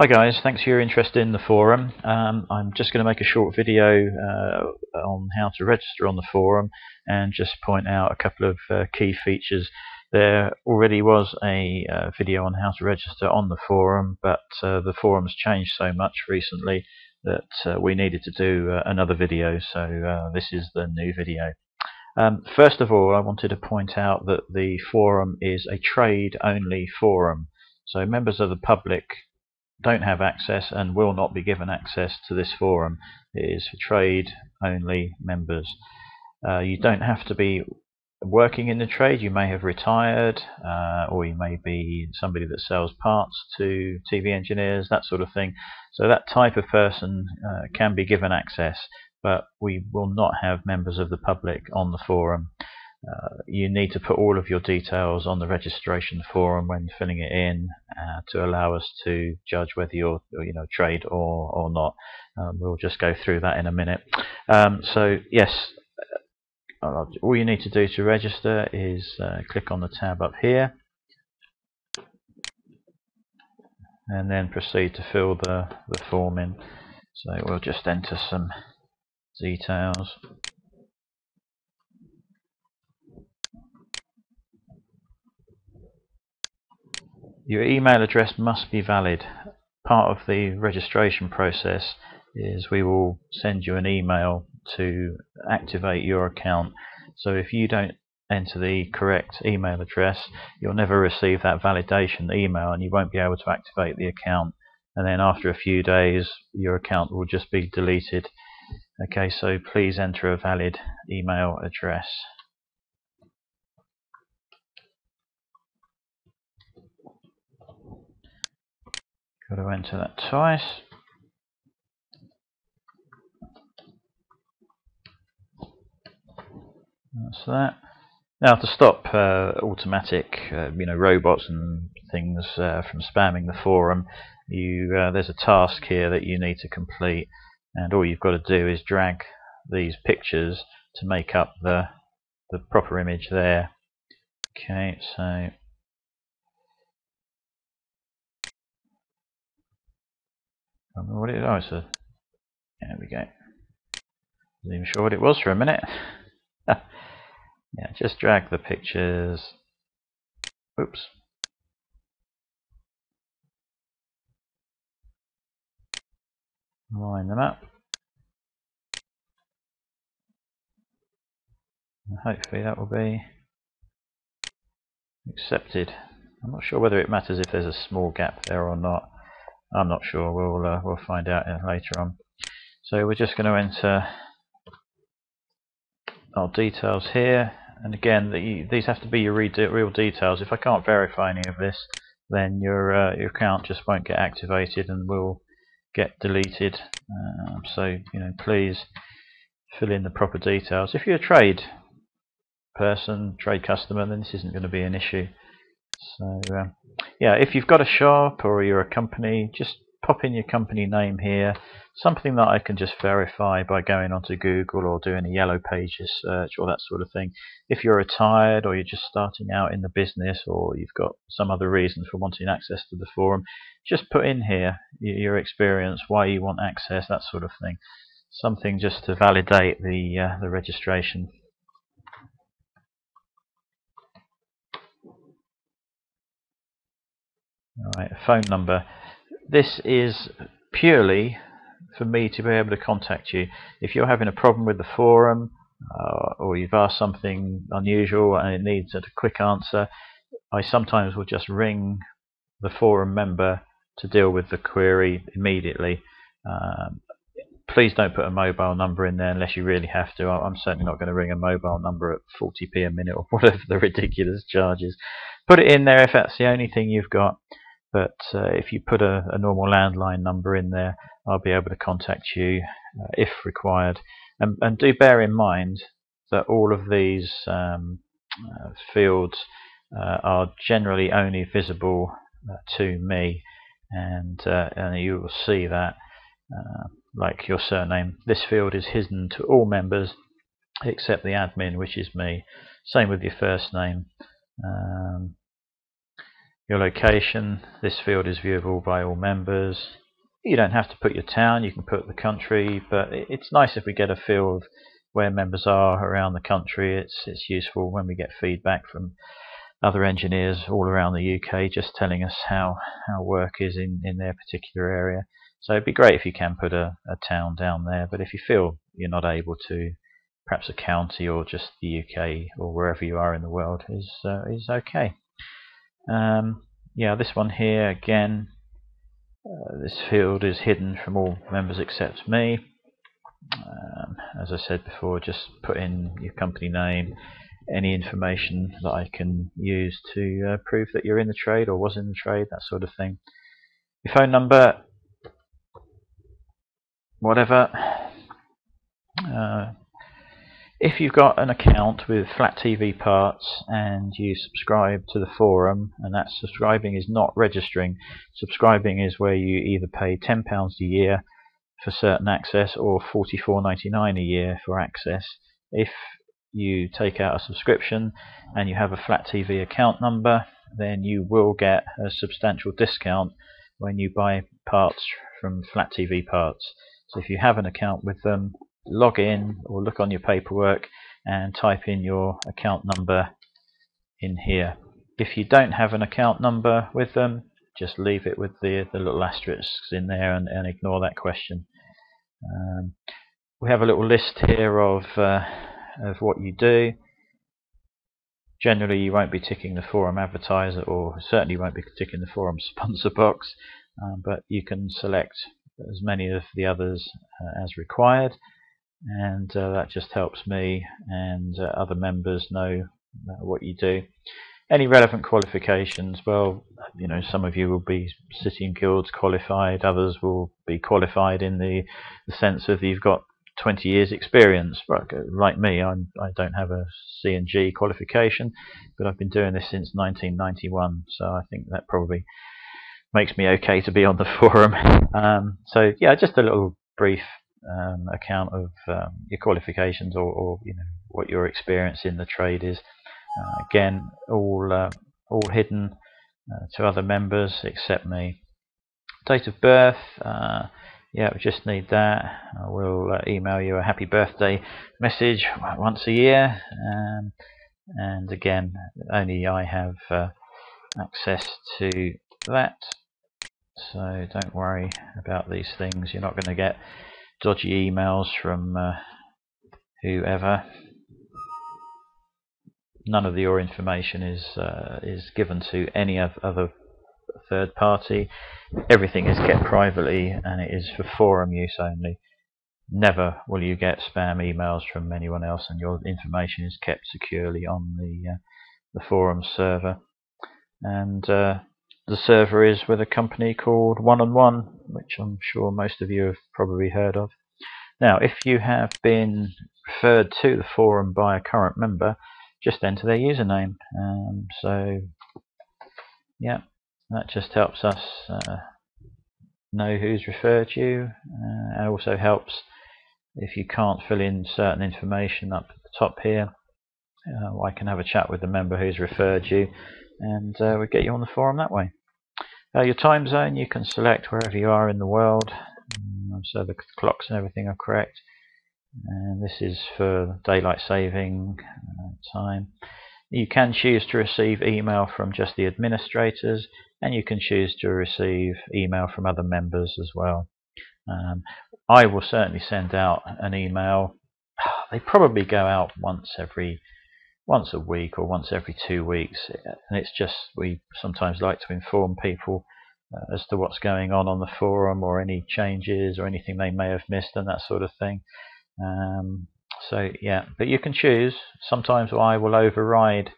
Hi guys, thanks for your interest in the forum. I'm just going to make a short video on how to register on the forum and just point out a couple of key features. There already was a video on how to register on the forum, but the forum's changed so much recently that we needed to do another video, so this is the new video. First of all, I wanted to point out that the forum is a trade-only forum, so members of the public don't have access and will not be given access to this forum. It is for trade only members. You don't have to be working in the trade. You may have retired, or you may be somebody that sells parts to TV engineers, that sort of thing. So that type of person can be given access, but we will not have members of the public on the forum. You need to put all of your details on the registration forum when filling it in to allow us to judge whether you're trade or not. We'll just go through that in a minute. So yes, all you need to do to register is click on the tab up here and then proceed to fill the form in. So we'll just enter some details. Your email address must be valid. Part of the registration process is we will send you an email to activate your account. So if you don't enter the correct email address, you'll never receive that validation email and you won't be able to activate the account. And then after a few days, your account will just be deleted. Okay, so please enter a valid email address. Got to enter that twice. That's that. Now to stop automatic, robots and things from spamming the forum, there's a task here that you need to complete, and all you've got to do is drag these pictures to make up the proper image there. Okay, so I don't know what it is. Oh, there we go. Wasn't even sure what it was for a minute. Yeah, just drag the pictures. Oops. Line them up. And hopefully that will be accepted. I'm not sure whether it matters if there's a small gap there or not. I'm not sure. We'll find out later on. So we're just going to enter our details here, and again these have to be your real details. If I can't verify any of this, then your account just won't get activated and will get deleted. So please fill in the proper details. If you're a trade person, trade customer, then this isn't going to be an issue. So yeah, if you've got a shop or you're a company, just pop in your company name here, something that I can just verify by going onto Google or doing a Yellow Pages search or that sort of thing. If you're retired or you're just starting out in the business or you've got some other reason for wanting access to the forum, just put in here your experience, why you want access, that sort of thing. Something just to validate the registration. Alright, a phone number. This is purely for me to be able to contact you. If you're having a problem with the forum or you've asked something unusual and it needs a quick answer, I sometimes will just ring the forum member to deal with the query immediately. Please don't put a mobile number in there unless you really have to. I'm certainly not going to ring a mobile number at 40p a minute or whatever the ridiculous charge is. Put it in there if that's the only thing you've got. But if you put a normal landline number in there, I'll be able to contact you if required. And do bear in mind that all of these fields are generally only visible to me, and you will see that, like your surname, this field is hidden to all members except the admin, which is me. Same with your first name. your location. This field is viewable by all members. You don't have to put your town, you can put the country, but it's nice if we get a feel of where members are around the country. It's useful when we get feedback from other engineers all around the UK just telling us how work is in their particular area. So it'd be great if you can put a town down there, but if you feel you're not able to, perhaps a county or just the UK or wherever you are in the world is okay. Yeah, this one here again, this field is hidden from all members except me. As I said before, just put in your company name, any information that I can use to prove that you're in the trade or was in the trade, that sort of thing. Your phone number, whatever. If you've got an account with Flat TV Parts and you subscribe to the forum, and that subscribing is not registering, subscribing is where you either pay £10 a year for certain access or $44.99 a year for access. If you take out a subscription and you have a Flat TV account number, then you will get a substantial discount when you buy parts from Flat TV Parts. So if you have an account with them, log in or look on your paperwork and type in your account number in here. If you don't have an account number with them, just leave it with the little asterisks in there and ignore that question. We have a little list here of what you do. Generally you won't be ticking the forum advertiser, or certainly you won't be ticking the forum sponsor box, but you can select as many of the others as required, and that just helps me and other members know what you do. Any relevant qualifications, well, you know, some of you will be City and Guilds qualified, others will be qualified in the sense of you've got 20 years experience. Like me, I don't have a C&G qualification, but I've been doing this since 1991, so I think that probably makes me okay to be on the forum. So yeah, just a little brief account of your qualifications or you know, what your experience in the trade is. Again, all hidden to other members except me. Date of birth, yeah, we just need that. I will email you a happy birthday message once a year, and again, only I have access to that, so don't worry about these things. You're not going to get dodgy emails from whoever. None of your information is given to any other third party. Everything is kept privately, and it is for forum use only. Never will you get spam emails from anyone else, and your information is kept securely on the forum server. And the server is with a company called One on One, which I'm sure most of you have probably heard of. Now, if you have been referred to the forum by a current member, just enter their username. So yeah, that just helps us know who's referred you, and also helps if you can't fill in certain information up at the top here. I can have a chat with the member who's referred you, and we'll get you on the forum that way. Your time zone, you can select wherever you are in the world, so the clocks and everything are correct. And this is for daylight saving time. You can choose to receive email from just the administrators, and you can choose to receive email from other members as well. I will certainly send out an email. They probably go out once a week or once every 2 weeks, and it's just, we sometimes like to inform people as to what's going on the forum, or any changes or anything they may have missed and that sort of thing. So yeah, but you can choose. Sometimes I will override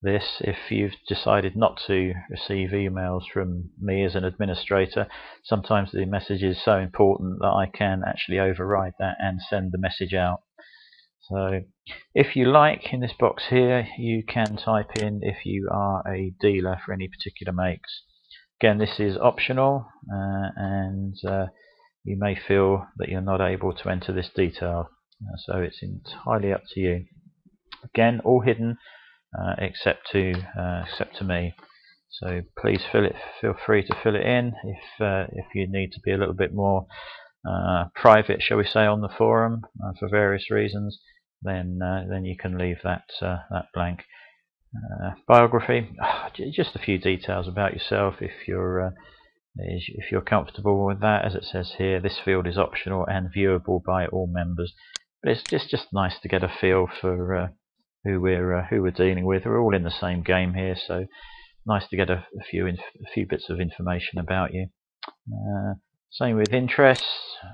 this if you've decided not to receive emails from me as an administrator. Sometimes the message is so important that I can actually override that and send the message out. So if you like, in this box here, you can type in if you are a dealer for any particular makes. Again, this is optional, and you may feel that you're not able to enter this detail, so it's entirely up to you. Again, all hidden except to me. So please feel free to fill it in if you need to be a little bit more private, shall we say, on the forum for various reasons. Then you can leave that blank. Biography, just a few details about yourself if you're comfortable with that. As it says here, this field is optional and viewable by all members. But it's just nice to get a feel for who we're dealing with. We're all in the same game here, so nice to get a few bits of information about you. Same with interests.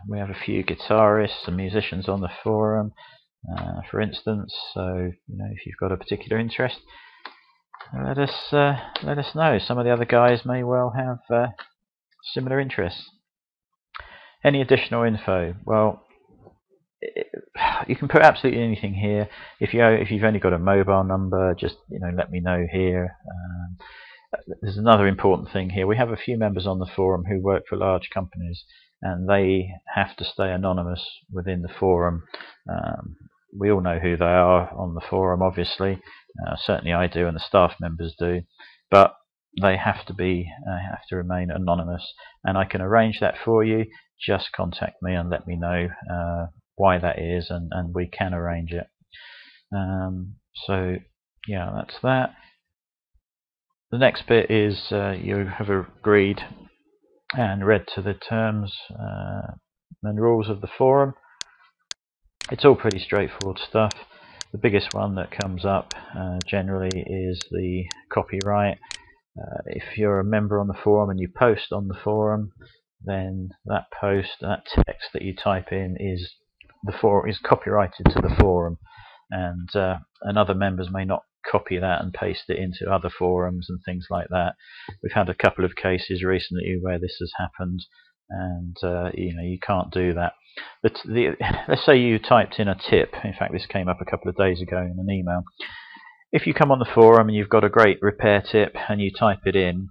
We have a few guitarists and musicians on the forum, for instance. So if you've got a particular interest, let us know. Some of the other guys may well have similar interests. Any additional info? Well, you can put absolutely anything here. If you've only got a mobile number, just let me know here. There's another important thing here. We have a few members on the forum who work for large companies, and they have to stay anonymous within the forum. We all know who they are on the forum, obviously. Certainly I do, and the staff members do. But they have to remain anonymous, and I can arrange that for you. Just contact me and let me know why that is, and we can arrange it. So yeah, that's that. The next bit is you have agreed and read to the terms and rules of the forum. It's all pretty straightforward stuff. The biggest one that comes up generally is the copyright. If you're a member on the forum and you post on the forum, then that text that you type in is copyrighted to the forum, and other members may not copy that and paste it into other forums and things like that. We've had a couple of cases recently where this has happened, and you can't do that. Let's say you typed in a tip. In fact, this came up a couple of days ago in an email. If you come on the forum and you've got a great repair tip and you type it in,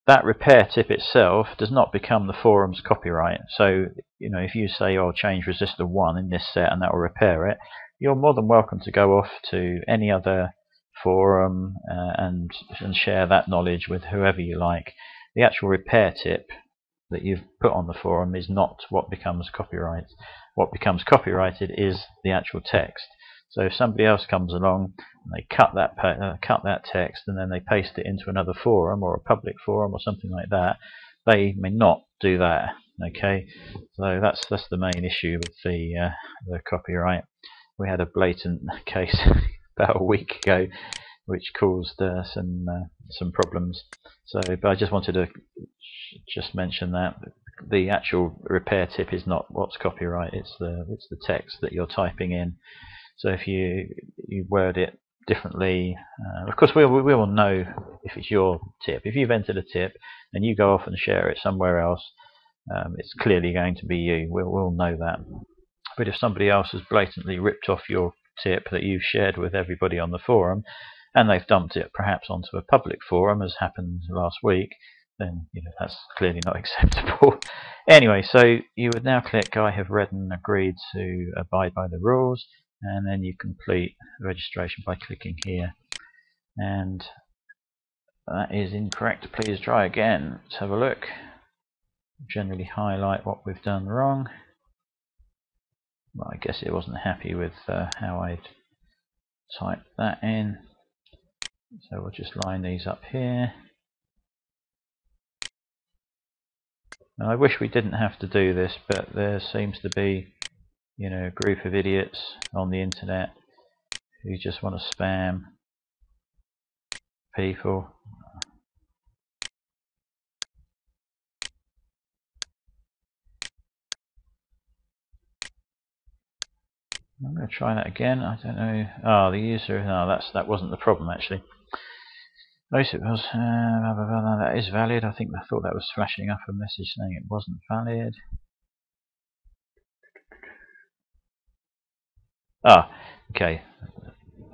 that repair tip itself does not become the forum's copyright. So if you say, "Oh, change resistor 1 in this set and that will repair it," you're more than welcome to go off to any other forum and share that knowledge with whoever you like. The actual repair tip that you've put on the forum is not what becomes copyright. What becomes copyrighted is the actual text. So if somebody else comes along and they cut that text and then they paste it into another forum or a public forum or something like that, they may not do that. Okay, so that's the main issue with the copyright. We had a blatant case about a week ago which caused some problems. But I just wanted to mention that the actual repair tip is not what's copyright. It's the text that you're typing in. So if you word it differently, of course we will know if it's your tip. If you've entered a tip and you go off and share it somewhere else, it's clearly going to be you. We'll know that. But if somebody else has blatantly ripped off your tip that you've shared with everybody on the forum, and they've dumped it perhaps onto a public forum, as happened last week, then that's clearly not acceptable. Anyway, so you would now click "I have read and agreed to abide by the rules," and then you complete registration by clicking here. And that is incorrect. Please try again. Let's have a look. Generally highlight what we've done wrong. Well, I guess it wasn't happy with how I'd typed that in. So we'll just line these up here. Now, I wish we didn't have to do this, but there seems to be a group of idiots on the internet who just want to spam people. I'm going to try that again. I don't know. Oh, the user. No, that wasn't the problem actually. Most it was. That is valid. I thought that was flashing up a message saying it wasn't valid. Okay.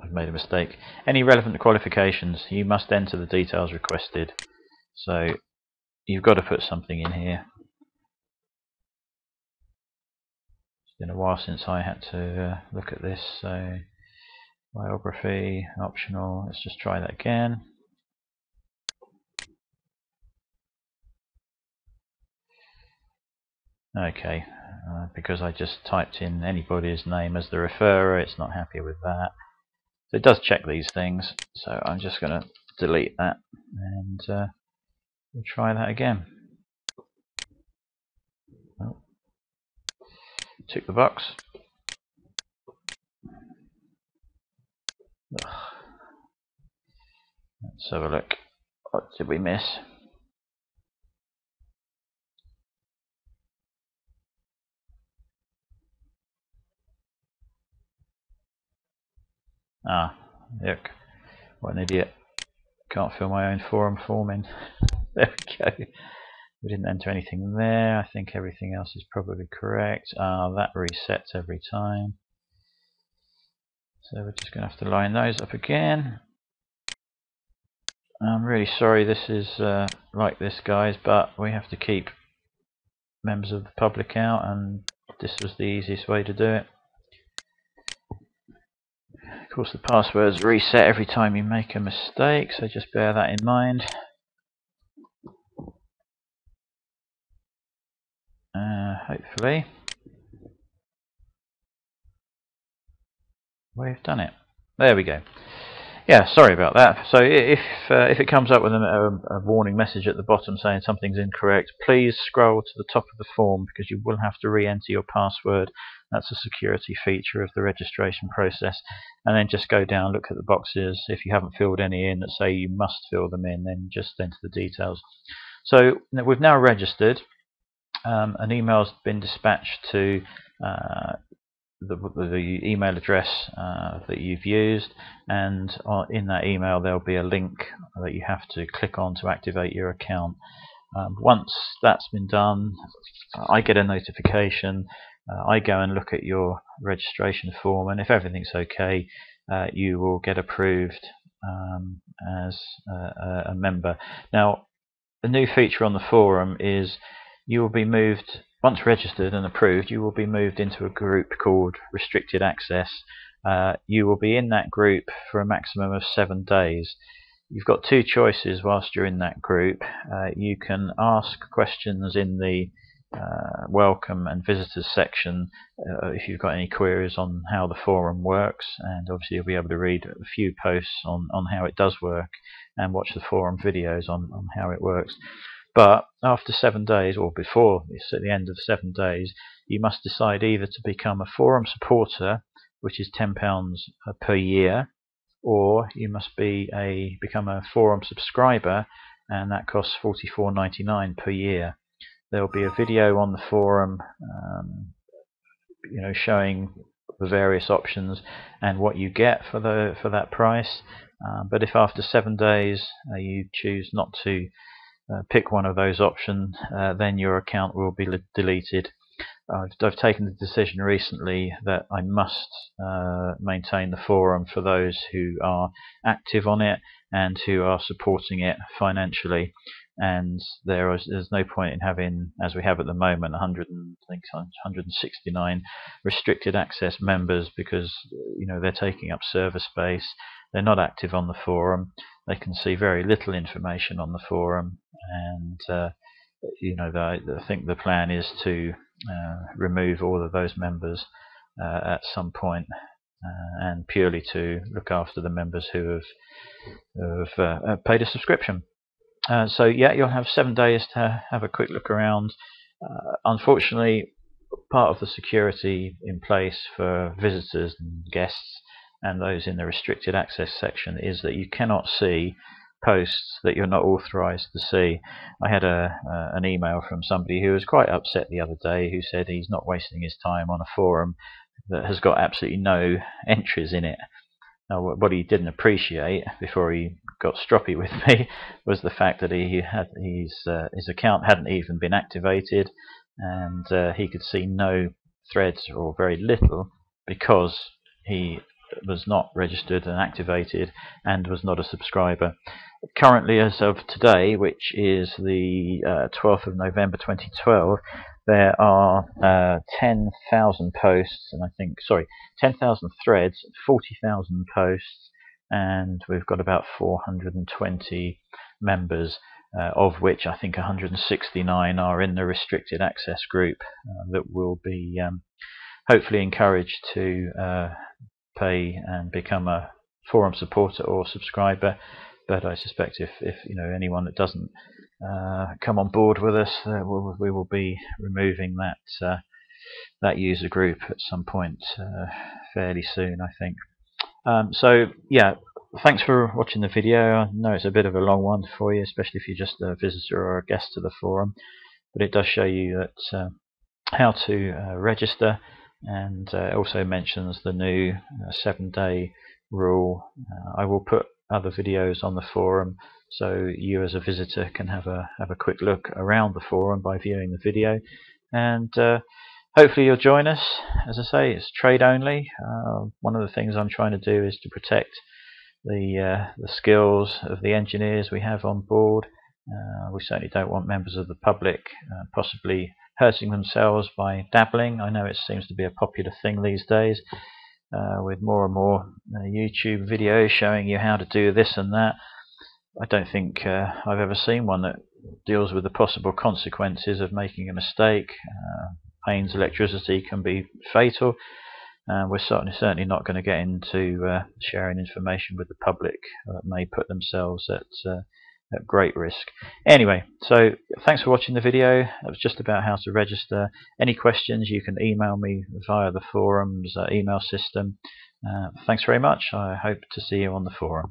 I've made a mistake. Any relevant qualifications, you must enter the details requested. So you've got to put something in here. It's been a while since I had to look at this. So biography, optional. Let's just try that again. Okay, because I just typed in anybody's name as the referrer, it's not happy with that. So it does check these things, so I'm just going to delete that and we'll try that again. Oh, tick the box. Ugh. Let's have a look. What did we miss? Ah, yuck. What an idiot. Can't fill my own forum form in. There we go. We didn't enter anything there. I think everything else is probably correct. That resets every time. So we're just going to have to line those up again. I'm really sorry this is like this, guys, but we have to keep members of the public out, and this was the easiest way to do it. Of course, the passwords reset every time you make a mistake, so just bear that in mind. Hopefully we've done it. There we go. Yeah, sorry about that. So if it comes up with a warning message at the bottom saying something's incorrect, please scroll to the top of the form, because you will have to re-enter your password. That's a security feature of the registration process. And then just go down, look at the boxes. If you haven't filled any in that say you must fill them in, then just enter the details. So we've now registered. An email's been dispatched to the email address that you've used, and in that email there'll be a link that you have to click on to activate your account. Once that's been done, I get a notification. I go and look at your registration form, and if everything's okay, you will get approved as a member. Now, the new feature on the forum is you will be moved, once registered and approved, you will be moved into a group called Restricted Access. You will be in that group for a maximum of 7 days. You've got two choices whilst you're in that group. You can ask questions in the welcome and visitors section if you've got any queries on how the forum works, and obviously you'll be able to read a few posts on how it does work and watch the forum videos on how it works. But after 7 days, or before it's at the end of 7 days, you must decide either to become a forum supporter, which is £10 per year, or you must become a forum subscriber, and that costs $44.99 per year. There will be a video on the forum showing the various options and what you get for that price. But if after 7 days you choose not to pick one of those options, then your account will be deleted. I've taken the decision recently that I must maintain the forum for those who are active on it and who are supporting it financially. And there's no point in having, as we have at the moment, 169 restricted access members, because they're taking up server space. They're not active on the forum. They can see very little information on the forum, and I think the plan is to remove all of those members at some point, and purely to look after the members who have paid a subscription. So yeah, you'll have 7 days to have a quick look around. Unfortunately, part of the security in place for visitors and guests and those in the restricted access section is that you cannot see posts that you're not authorized to see. I had an email from somebody who was quite upset the other day, who said he's not wasting his time on a forum that has got absolutely no entries in it. Now, what he didn't appreciate before he got stroppy with me was the fact that his account hadn't even been activated, and he could see no threads, or very little, because he was not registered and activated and was not a subscriber. Currently, as of today, which is the 12th of November 2012, there are 10,000 posts, and 10,000 threads, 40,000 posts, and we've got about 420 members. of which I think 169 are in the restricted access group that will be hopefully encouraged to pay and become a forum supporter or subscriber. But I suspect if anyone that doesn't come on board with us, we will be removing that user group at some point fairly soon, I think. So yeah, thanks for watching the video. I know it's a bit of a long one for you, especially if you're just a visitor or a guest to the forum, but it does show you that how to register, and it also mentions the new 7-day rule. I will put other videos on the forum so you as a visitor can have a quick look around the forum by viewing the video, and hopefully you'll join us. As I say, it's trade only. One of the things I'm trying to do is to protect the skills of the engineers we have on board. We certainly don't want members of the public possibly hurting themselves by dabbling. I know it seems to be a popular thing these days, with more and more YouTube videos showing you how to do this and that. I don't think I've ever seen one that deals with the possible consequences of making a mistake. Payne's electricity can be fatal. We're certainly not going to get into sharing information with the public that may put themselves at great risk. Anyway, so thanks for watching the video. It was just about how to register. Any questions, you can email me via the forum's email system. Thanks very much. I hope to see you on the forum.